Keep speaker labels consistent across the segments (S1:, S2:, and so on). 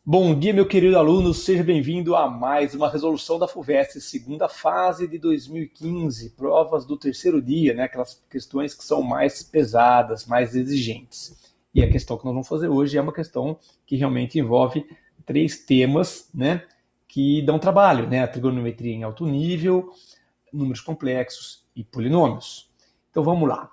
S1: Bom dia, meu querido aluno, seja bem-vindo a mais uma resolução da FUVEST, segunda fase de 2015, provas do terceiro dia, né? Aquelas questões que são mais pesadas, mais exigentes. E a questão que nós vamos fazer hoje é uma questão que realmente envolve três temas, né? Que dão trabalho, né? A trigonometria em alto nível, números complexos e polinômios. Então vamos lá.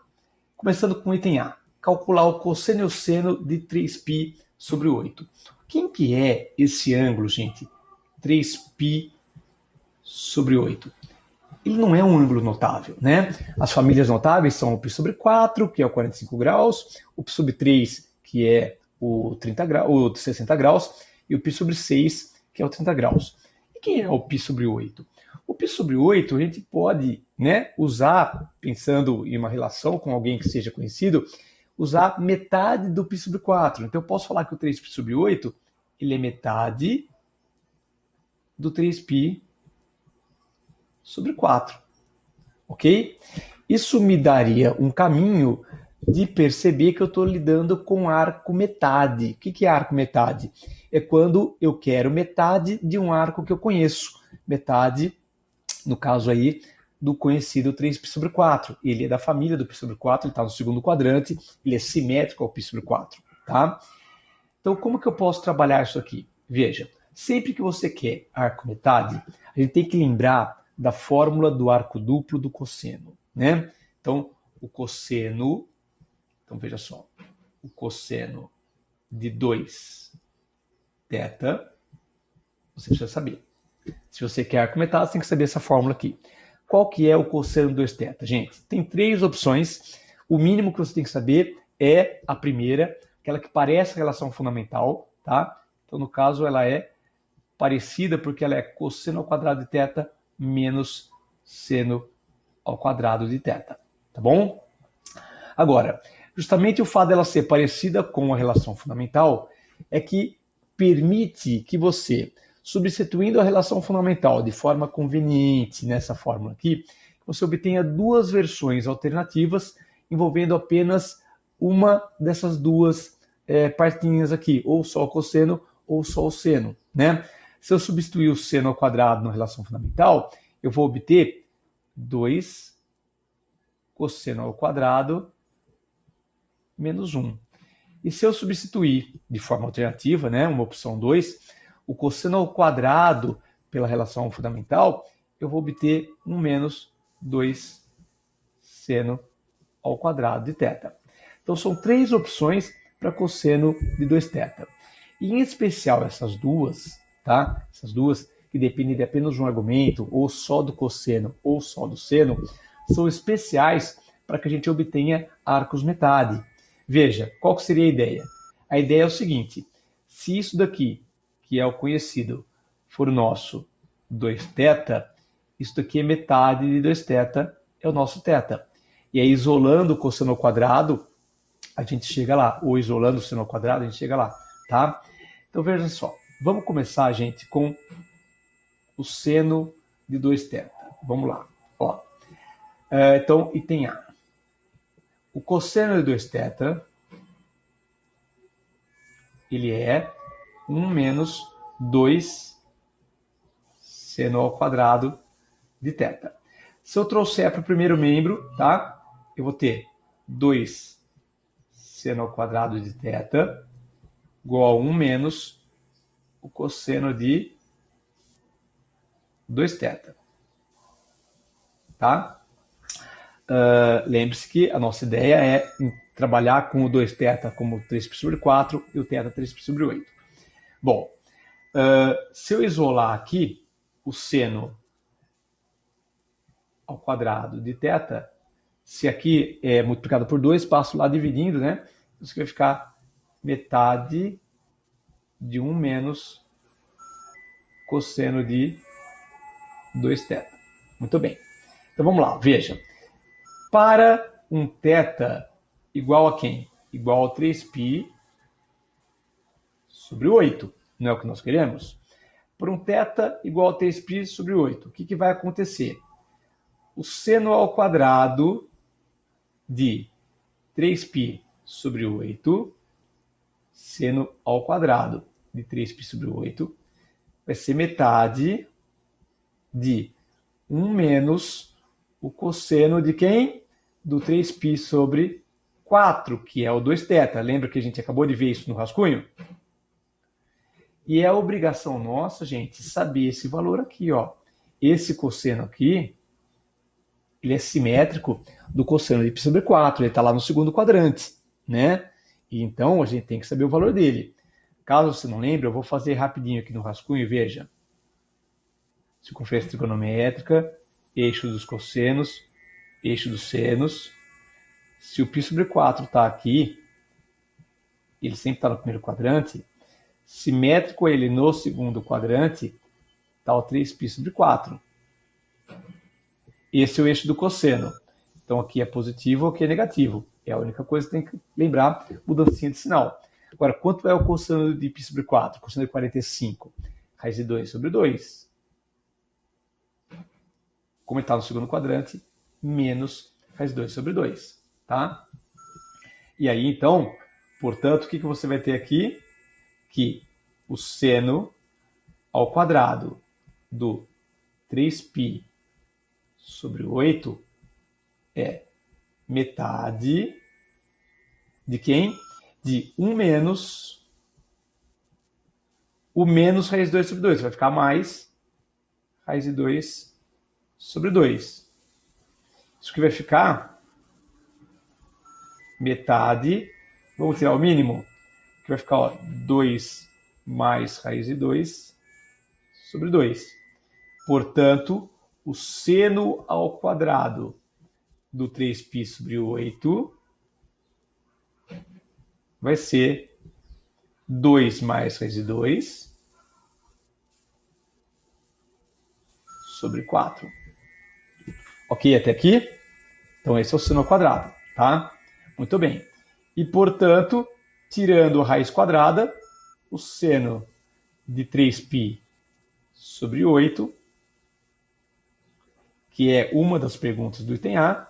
S1: Começando com o item A, calcular o cosseno e o seno de 3π sobre 8. Quem que é esse ângulo, gente? 3π sobre 8. Ele não é um ângulo notável, né? As famílias notáveis são o π sobre 4, que é o 45 graus, o π sobre 3, que é o 30 graus, o 60 graus, e o π sobre 6, que é o 30 graus. E quem é o π sobre 8? O π sobre 8 a gente pode, né, usar, pensando em uma relação com alguém que seja conhecido, usar metade do π sobre 4. Então eu posso falar que o 3π sobre 8 ele é metade do 3π sobre 4. Ok? Isso me daria um caminho de perceber que eu estou lidando com arco metade. O que é arco metade? É quando eu quero metade de um arco que eu conheço. Metade, no caso aí, do conhecido 3π sobre 4. Ele é da família do π sobre 4, ele está no segundo quadrante, ele é simétrico ao π sobre 4. Tá? Então, como que eu posso trabalhar isso aqui? Veja, sempre que você quer arco metade, a gente tem que lembrar da fórmula do arco duplo do cosseno, né? Então, o cosseno, então veja só, o cosseno de 2 θ, você precisa saber. Se você quer arco metade, você tem que saber essa fórmula aqui. Qual que é o cosseno de 2 θ? Gente, tem três opções. O mínimo que você tem que saber é a primeira, aquela que parece a relação fundamental, tá? Então, no caso, ela é parecida porque ela é cosseno ao quadrado de θ menos seno ao quadrado de θ, tá bom? Agora, justamente o fato dela ser parecida com a relação fundamental é que permite que você, substituindo a relação fundamental de forma conveniente nessa fórmula aqui, você obtenha duas versões alternativas envolvendo apenas uma dessas duas partinhas aqui, ou só o cosseno ou só o seno, né? Se eu substituir o seno ao quadrado na relação fundamental, eu vou obter 2 cosseno ao quadrado menos 1. E se eu substituir de forma alternativa, né, uma opção 2, o cosseno ao quadrado pela relação fundamental, eu vou obter 1 menos 2 seno ao quadrado de θ. Então são três opções para cosseno de 2θ. E em especial essas duas, tá? Essas duas que dependem de apenas um argumento, ou só do cosseno ou só do seno, são especiais para que a gente obtenha arcos metade. Veja, qual que seria a ideia? A ideia é o seguinte, se isso daqui, que é o conhecido, for o nosso 2θ, isso daqui é metade de 2θ, é o nosso θ. E aí, isolando o cosseno ao quadrado, a gente chega lá. Ou isolando o seno ao quadrado, a gente chega lá, tá? Então, veja só. Vamos começar, gente, com o seno de 2θ. Vamos lá. Ó. Então, item A. O cosseno de 2θ, ele é 1 menos 2 seno ao quadrado de θ. Se eu trouxer para o primeiro membro, tá? Eu vou ter 2 seno ao quadrado de θ igual a 1 menos o cosseno de 2θ. Tá? Lembre-se que a nossa ideia é trabalhar com o 2θ como 3π sobre 4 e o θ 3π sobre 8. Bom, se eu isolar aqui o seno ao quadrado de θ, se aqui é multiplicado por 2, passo lá dividindo, né? Isso vai ficar metade de 1 menos cosseno de 2θ. Muito bem. Então vamos lá, veja. Para um θ igual a quem? Igual a 3π sobre 8. Não é o que nós queremos? Para um θ igual a 3π sobre 8, o que vai acontecer? O seno ao quadrado de 3π sobre 8, seno ao quadrado de 3π sobre 8 vai ser metade de 1 menos o cosseno de quem? Do 3π sobre 4, que é o 2θ. Lembra que a gente acabou de ver isso no rascunho? E é a obrigação nossa, gente, saber esse valor aqui, ó. Esse cosseno aqui, ele é simétrico do cosseno de π sobre 4. Ele está lá no segundo quadrante, né? E então, a gente tem que saber o valor dele. Caso você não lembre, eu vou fazer rapidinho aqui no rascunho, veja. Circunferência trigonométrica, eixo dos cossenos, eixo dos senos. Se o π sobre 4 está aqui, ele sempre está no primeiro quadrante, simétrico a ele no segundo quadrante, está o 3π sobre 4. Esse é o eixo do cosseno. Então aqui é positivo, aqui é negativo. É a única coisa que tem que lembrar, mudancinha de sinal. Agora, quanto é o cosseno de π sobre 4? Cosseno de 45. Raiz de 2 sobre 2. Como ele está no segundo quadrante, menos raiz de 2 sobre 2. Tá? E aí, então, portanto, o que você vai ter aqui? Que o seno ao quadrado do 3π sobre 8 é metade de quem? De 1 menos o menos raiz de 2 sobre 2. Vai ficar mais raiz de 2 sobre 2. Isso que vai ficar metade, vamos tirar o mínimo, que vai ficar, ó, 2 mais raiz de 2 sobre 2. Portanto, o seno ao quadrado do 3π sobre 8 vai ser 2 mais raiz de 2 sobre 4. Ok até aqui? Então esse é o seno ao quadrado, tá? Muito bem. E, portanto, tirando a raiz quadrada, o seno de 3π sobre 8, que é uma das perguntas do item A.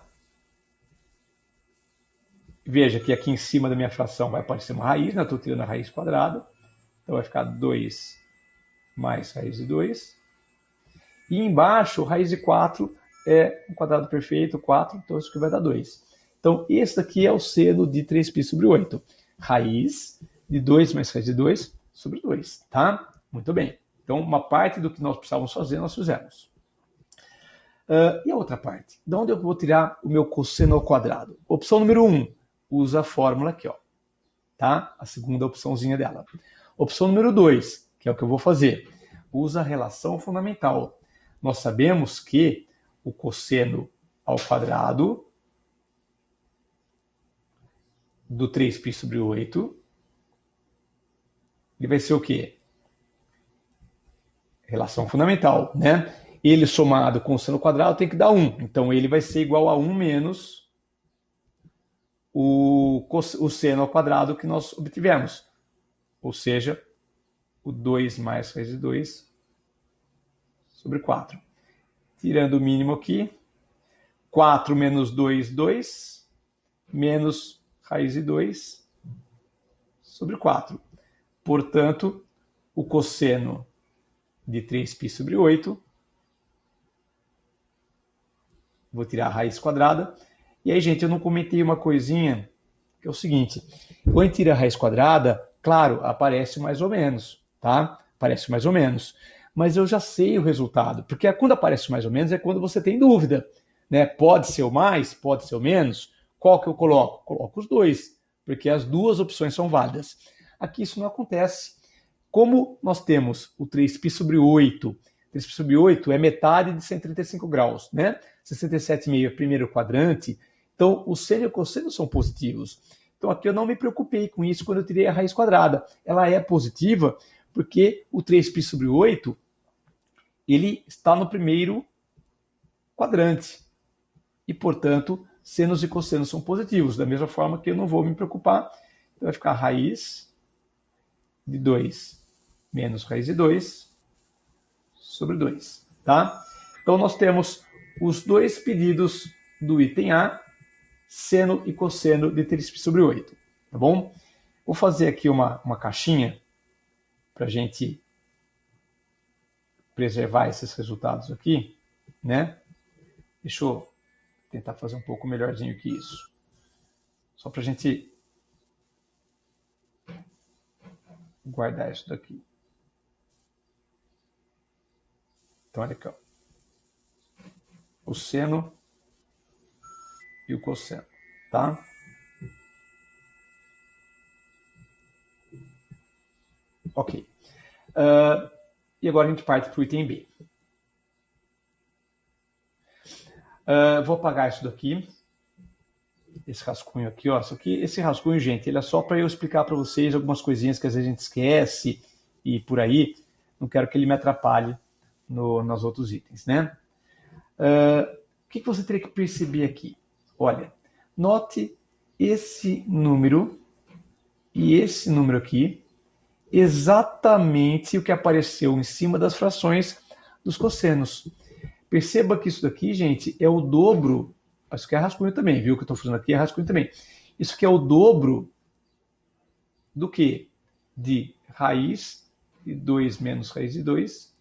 S1: Veja que aqui em cima da minha fração vai aparecer uma raiz, né? Estou tirando a raiz quadrada. Então vai ficar 2 mais raiz de 2. E embaixo, raiz de 4 é um quadrado perfeito, 4, então isso aqui vai dar 2. Então, esse daqui é o seno de 3π sobre 8. Raiz de 2 mais raiz de 2 sobre 2, tá? Muito bem. Então, uma parte do que nós precisávamos fazer, nós fizemos. E a outra parte? De onde eu vou tirar o meu cosseno ao quadrado? Opção número 1, usa a fórmula aqui, ó. Tá? A segunda opçãozinha dela. Opção número 2, que é o que eu vou fazer. Usa a relação fundamental. Nós sabemos que o cosseno ao quadrado do 3π sobre 8, ele vai ser o quê? Relação fundamental, né? Ele somado com o seno ao quadrado tem que dar 1. Então, ele vai ser igual a 1 menos o seno ao quadrado que nós obtivemos. Ou seja, o 2 mais raiz de 2 sobre 4. Tirando o mínimo aqui, 4 menos 2, 2, menos raiz de 2 sobre 4. Portanto, o cosseno de 3π sobre 8, vou tirar a raiz quadrada. E aí, gente, eu não comentei uma coisinha, que é o seguinte. Quando a gente tira a raiz quadrada, claro, aparece mais ou menos, tá? Aparece mais ou menos. Mas eu já sei o resultado, porque quando aparece mais ou menos é quando você tem dúvida, né? Pode ser o mais, pode ser o menos. Qual que eu coloco? Coloco os dois, porque as duas opções são válidas. Aqui isso não acontece. Como nós temos o 3π sobre 8, 3π sobre 8 é metade de 135 graus, né? 67,5 é primeiro quadrante, então o seno e o cosseno são positivos. Então aqui eu não me preocupei com isso quando eu tirei a raiz quadrada. Ela é positiva porque o 3π sobre 8, ele está no primeiro quadrante. E, portanto, senos e cossenos são positivos. Da mesma forma que eu não vou me preocupar. Então vai ficar raiz de 2 menos raiz de 2 sobre 2. Tá? Então nós temos os dois pedidos do item A, seno e cosseno de 3π sobre 8. Tá bom? Vou fazer aqui uma caixinha para a gente preservar esses resultados aqui, né? Deixa eu tentar fazer um pouco melhorzinho que isso. Só para a gente guardar isso daqui. Então, olha aqui, ó. O seno e o cosseno, tá? Ok. E agora a gente parte para o item B. Vou apagar isso daqui. Esse rascunho aqui, ó. Esse rascunho, gente, ele é só para eu explicar para vocês algumas coisinhas que às vezes a gente esquece e por aí. Não quero que ele me atrapalhe nos outros itens, né? O que você teria que perceber aqui? Olha, note esse número e esse número aqui, exatamente o que apareceu em cima das frações dos cossenos. Perceba que isso daqui, gente, é o dobro. Isso aqui é rascunho também, viu? O que eu estou fazendo aqui é rascunho também. Isso aqui é o dobro do que? De raiz de 2 menos raiz de 2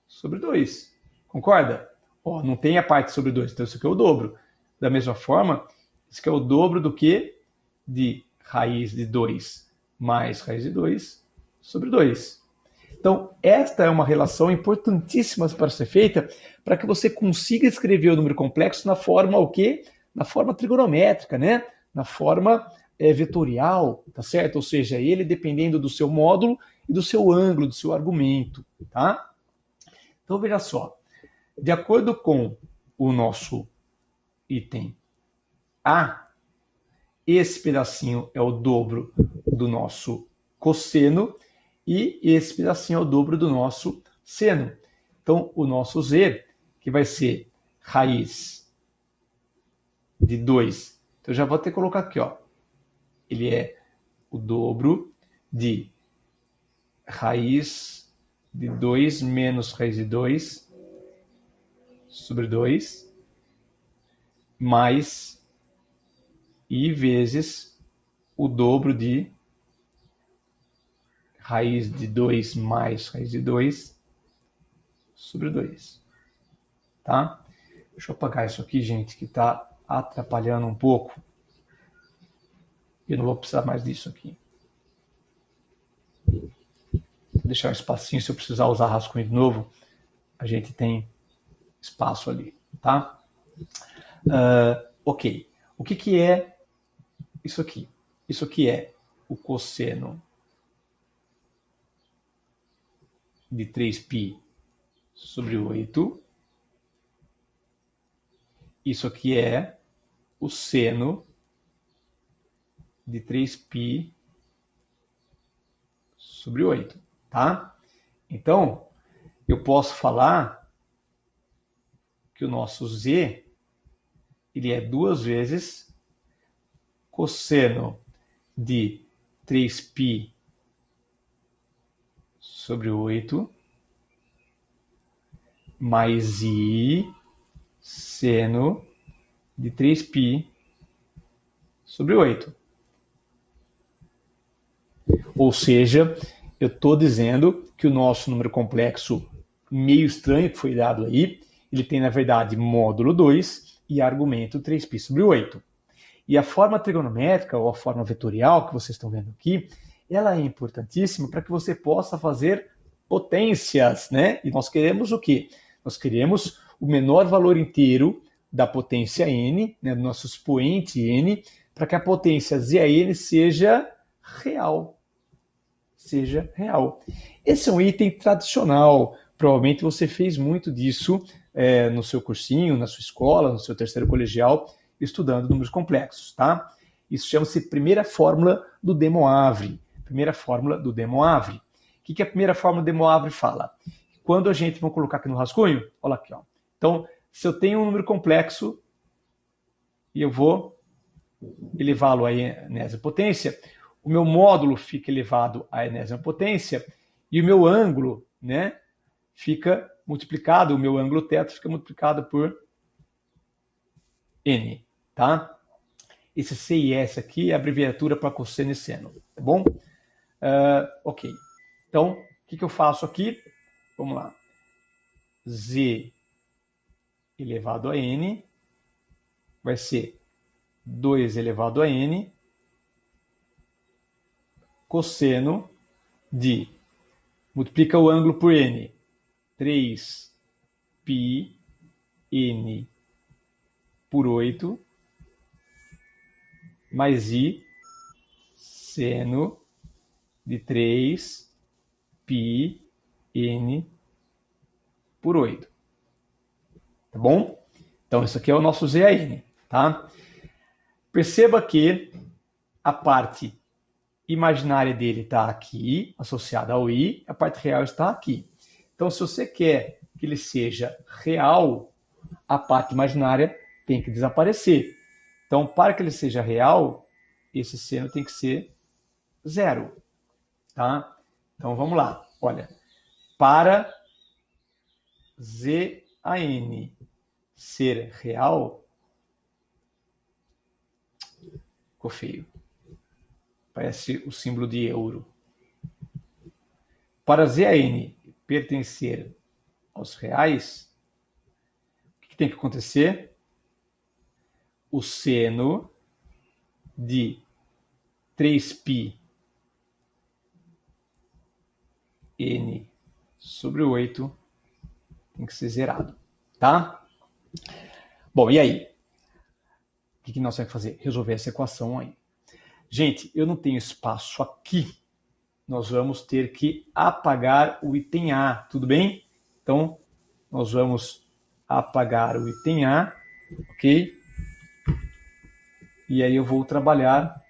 S1: sobre 2. Concorda? Ó, não tem a parte sobre 2, então isso aqui é o dobro. Da mesma forma, isso aqui é o dobro do que? De raiz de 2 mais raiz de 2 sobre 2. Então, esta é uma relação importantíssima para ser feita para que você consiga escrever o número complexo na forma o quê? Na forma trigonométrica, né? Na forma vetorial, tá certo? Ou seja, ele dependendo do seu módulo e do seu ângulo, do seu argumento, tá? Então, veja só. De acordo com o nosso item A, esse pedacinho é o dobro do nosso cosseno e esse pedacinho é o dobro do nosso seno. Então, o nosso Z, que vai ser raiz de 2. Então, eu já vou até colocar aqui, ó. Ele é o dobro de raiz de 2 menos raiz de 2 sobre 2 mais I vezes o dobro de raiz de 2 mais raiz de 2 sobre 2. Tá? Deixa eu apagar isso aqui, gente, que está atrapalhando um pouco. Eu não vou precisar mais disso aqui. Vou deixar um espacinho, se eu precisar usar rascunho de novo, a gente tem espaço ali, tá? Ok. O que é isso aqui? Isso aqui é o cosseno de 3π sobre 8. Isso aqui é o seno de 3π sobre 8, tá? Então, eu posso falar que o nosso Z, ele é 2 vezes cosseno de 3π sobre 8 mais I seno de 3π sobre 8. Ou seja, eu estou dizendo que o nosso número complexo meio estranho que foi dado aí, ele tem, na verdade, módulo 2 e argumento 3π sobre 8. E a forma trigonométrica, ou a forma vetorial que vocês estão vendo aqui, ela é importantíssima para que você possa fazer potências, né? E nós queremos o quê? Nós queremos o menor valor inteiro da potência n, né, do nosso expoente n, para que a potência ZN seja real. Seja real. Esse é um item tradicional. Provavelmente você fez muito disso no seu cursinho, na sua escola, no seu terceiro colegial, estudando números complexos, tá? Isso chama-se primeira fórmula do De Moivre. Primeira fórmula do De Moivre. O que a primeira fórmula do De Moivre fala? Quando a gente, vamos colocar aqui no rascunho, olha aqui, ó. Então, se eu tenho um número complexo e eu vou elevá-lo à enésima potência, o meu módulo fica elevado à enésima potência e o meu ângulo, né, fica multiplicado, o meu ângulo θ fica multiplicado por n, tá? Esse C e S aqui é a abreviatura para cosseno e seno, tá bom? Ok. Então, o que eu faço aqui? Vamos lá. Z elevado a n vai ser 2 elevado a n cosseno de, multiplica o ângulo por n, 3π n por 8 mais i seno de 3π n por 8. Tá bom? Então, isso aqui é o nosso ZAN, tá? Perceba que a parte imaginária dele está aqui, associada ao i, a parte real está aqui. Então, se você quer que ele seja real, a parte imaginária tem que desaparecer. Então, para que ele seja real, esse seno tem que ser 0. Tá? Então, vamos lá. Olha, para ZAN ser real, ficou feio. Parece o símbolo de euro. Para ZAN pertencer aos reais, o que tem que acontecer? O seno de 3π n sobre 8 tem que ser zerado, tá? Bom, e aí? O que nós temos que fazer? Resolver essa equação aí. Gente, eu não tenho espaço aqui. Nós vamos ter que apagar o item A, tudo bem? Então, nós vamos apagar o item A, ok? E aí eu vou trabalhar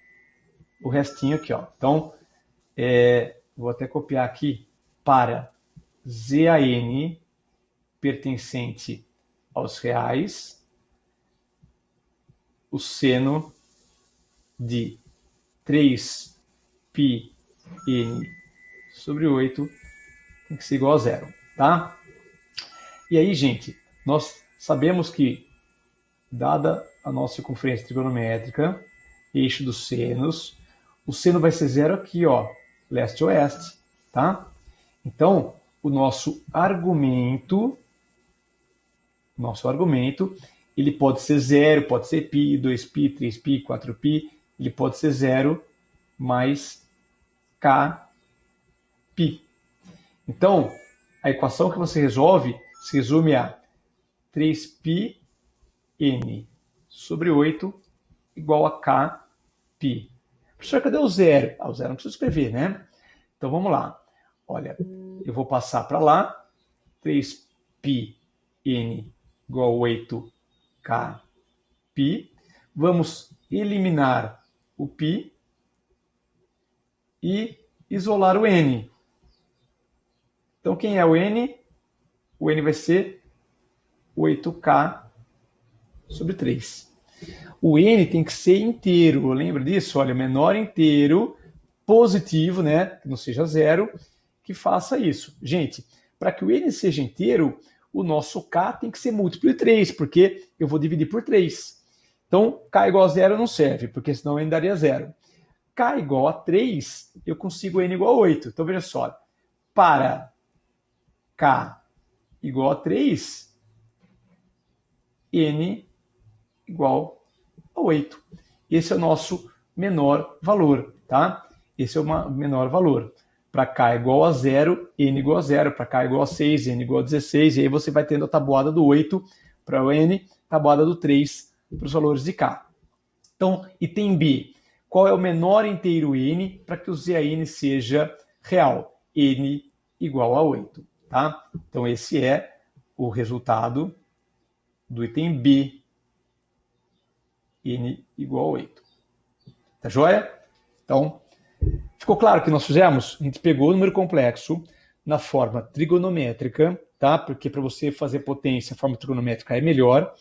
S1: o restinho aqui, ó. Então, vou até copiar aqui para ZAN pertencente aos reais, o seno de 3π n sobre 8 tem que ser igual a 0, tá? E aí, gente, nós sabemos que, dada a nossa circunferência trigonométrica, eixo dos senos, o seno vai ser 0 aqui, ó, leste-oeste, tá? Então, o nosso argumento, ele pode ser 0, pode ser π, 2π, 3π, 4π, ele pode ser 0 mais kπ. Então, a equação que você resolve se resume a 3π n sobre 8 igual a kπ. Professor, cadê o zero? O zero não precisa escrever, né? Então, vamos lá. Olha, eu vou passar para lá. 3π n igual a 8 kπ. Vamos eliminar o π e isolar o n. Então, quem é o n? O n vai ser 8k sobre 3. O n tem que ser inteiro, lembra disso? Olha, menor inteiro, positivo, né? Que não seja 0, que faça isso. Gente, para que o n seja inteiro, o nosso k tem que ser múltiplo de 3, porque eu vou dividir por 3. Então, k igual a 0 não serve, porque senão o n daria 0. K igual a 3, eu consigo n igual a 8. Então, veja só. Para k igual a 3, n igual a 8. Esse é o nosso menor valor, tá? Esse é o menor valor. Para k igual a 0, n igual a 0. Para k igual a 6, n igual a 16. E aí você vai tendo a tabuada do 8 para o n, tabuada do 3 para os valores de k. Então, item B. Qual é o menor inteiro n para que o ZAN seja real? N igual a 8. Tá? Então, esse é o resultado do item B. N igual a 8. Tá joia? Então, ficou claro o que nós fizemos? A gente pegou o número complexo na forma trigonométrica, tá? Porque para você fazer potência, a forma trigonométrica é melhor.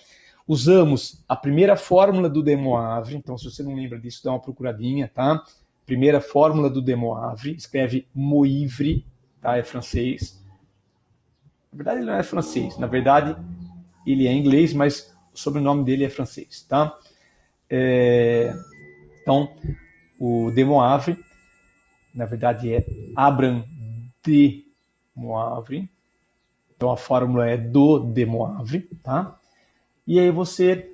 S1: Usamos a primeira fórmula do De Moivre, então se você não lembra disso, dá uma procuradinha, tá? Primeira fórmula do De Moivre, escreve Moivre, tá? É francês. Na verdade, ele não é francês, na verdade, ele é inglês, mas o sobrenome dele é francês, tá? Então, o De Moivre, na verdade, é Abraham de Moivre. Então, a fórmula é do de Moivre, tá? E aí você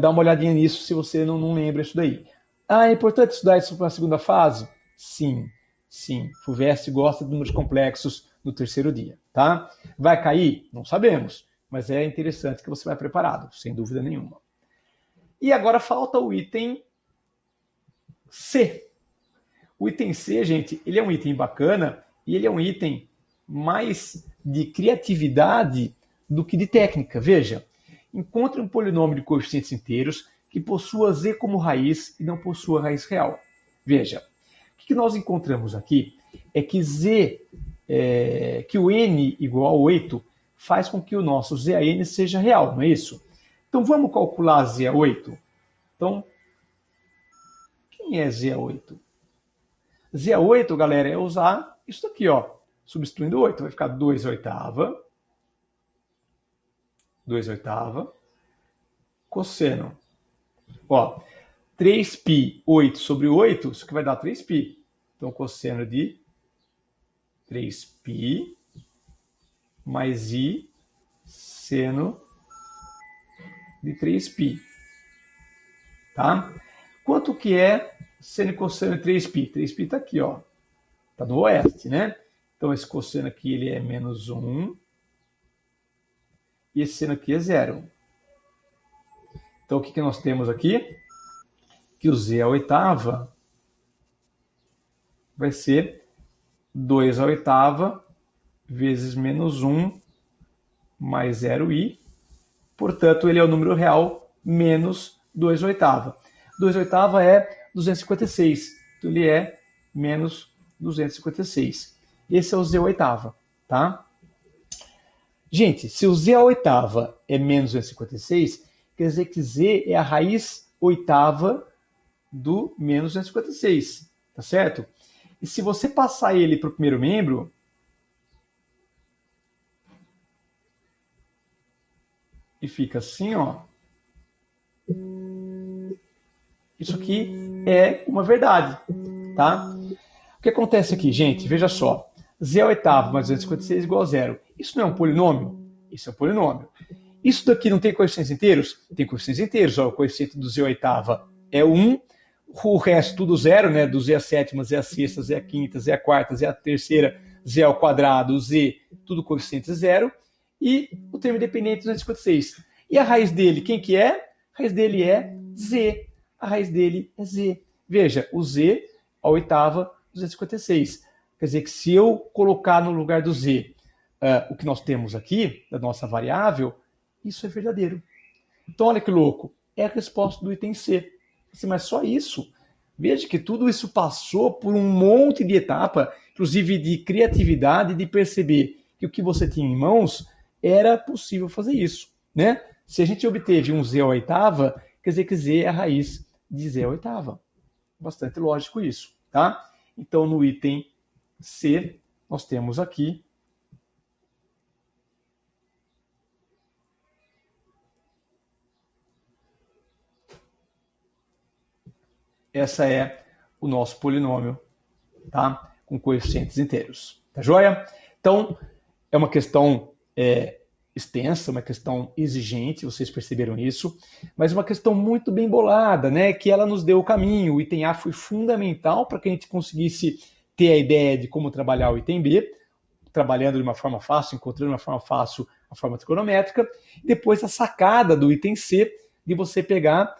S1: dá uma olhadinha nisso se você não lembra isso daí. Ah, é importante estudar isso para a segunda fase? Sim, sim. FUVEST gosta de números complexos no terceiro dia, tá? Vai cair? Não sabemos, mas é interessante que você vai preparado, sem dúvida nenhuma. E agora falta o item C. O item C, gente, ele é um item bacana e ele é um item mais de criatividade do que de técnica. Veja, encontre um polinômio de coeficientes inteiros que possua z como raiz e não possua raiz real. Veja, o que nós encontramos aqui é que que o n igual a 8 faz com que o nosso ZAN seja real, não é isso? Então vamos calcular z a 8. Então, quem é z a 8? Z a 8, galera, é usar isso daqui, ó. Substituindo 8, vai ficar 2 oitava. 2 oitava. Cosseno. Ó, 3π, 8 sobre 8, isso aqui vai dar 3π. Então, cosseno de 3π mais i seno de 3π. Tá? Quanto que é seno e cosseno de 3π? 3π está aqui, ó. Está no oeste, né? Então, esse cosseno aqui ele é menos 1. E esse seno aqui é 0. Então, o que nós temos aqui? Que o z à oitava vai ser 2 à oitava vezes menos 1 mais 0i. Portanto, ele é o número real menos 2 à oitava. 2 à oitava é 256. Então, ele é menos 256. Esse é o z à oitava, tá? Gente, se o z à oitava é menos 256, quer dizer que z é a raiz oitava do menos 256, tá certo? E se você passar ele para o primeiro membro, e fica assim, ó. Isso aqui é uma verdade, tá? O que acontece aqui, gente? Veja só. Z à oitava mais 256 igual a 0. Isso não é um polinômio? Isso é um polinômio. Isso daqui não tem coeficientes inteiros? Tem coeficientes inteiros. Ó, o coeficiente do z à oitava é 1. O resto tudo zero, né? Do z à sétima, z à sexta, z à quinta, z à quarta, z à terceira, z ao quadrado, z, tudo coeficiente zero. E o termo independente 256. E a raiz dele, quem que é? A raiz dele é z. A raiz dele é z. Veja, o z à oitava, 256. Quer dizer que se eu colocar no lugar do z o que nós temos aqui, da nossa variável, isso é verdadeiro. Então, olha que louco. É a resposta do item C. Mas só isso. Veja que tudo isso passou por um monte de etapa, inclusive de criatividade, de perceber que o que você tinha em mãos era possível fazer isso, né? Se a gente obteve um z à oitava, quer dizer que z é a raiz de z à oitava. Bastante lógico isso, tá? Então, no item C, nós temos aqui essa é o nosso polinômio, tá? Com coeficientes inteiros. Tá joia? Então, é uma questão extensa, uma questão exigente, vocês perceberam isso, mas uma questão muito bem bolada, né? Que ela nos deu o caminho. O item A foi fundamental para que a gente conseguisse ter a ideia de como trabalhar o item B, trabalhando de uma forma fácil, encontrando de uma forma fácil a forma trigonométrica. Depois a sacada do item C, de você pegar,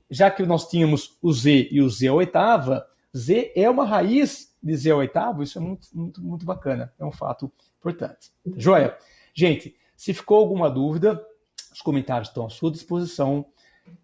S1: já que nós tínhamos o z e o z à oitava, z é uma raiz de z à oitava, isso é muito, muito, muito bacana, é um fato importante. Tá joia? Gente, se ficou alguma dúvida, os comentários estão à sua disposição.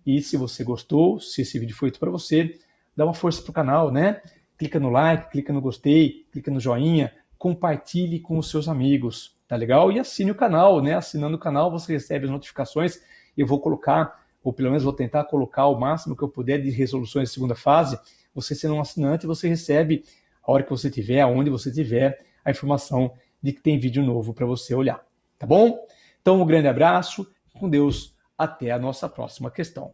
S1: E se você gostou, se esse vídeo foi útil para você, dá uma força para o canal, né? Clica no like, clica no gostei, clica no joinha, compartilhe com os seus amigos, tá legal? E assine o canal, né? Assinando o canal você recebe as notificações. Eu vou colocar, ou pelo menos vou tentar colocar o máximo que eu puder de resoluções de segunda fase. Você sendo um assinante, você recebe, a hora que você tiver, aonde você tiver, a informação de que tem vídeo novo para você olhar. Tá bom? Então, um grande abraço, com Deus, até a nossa próxima questão.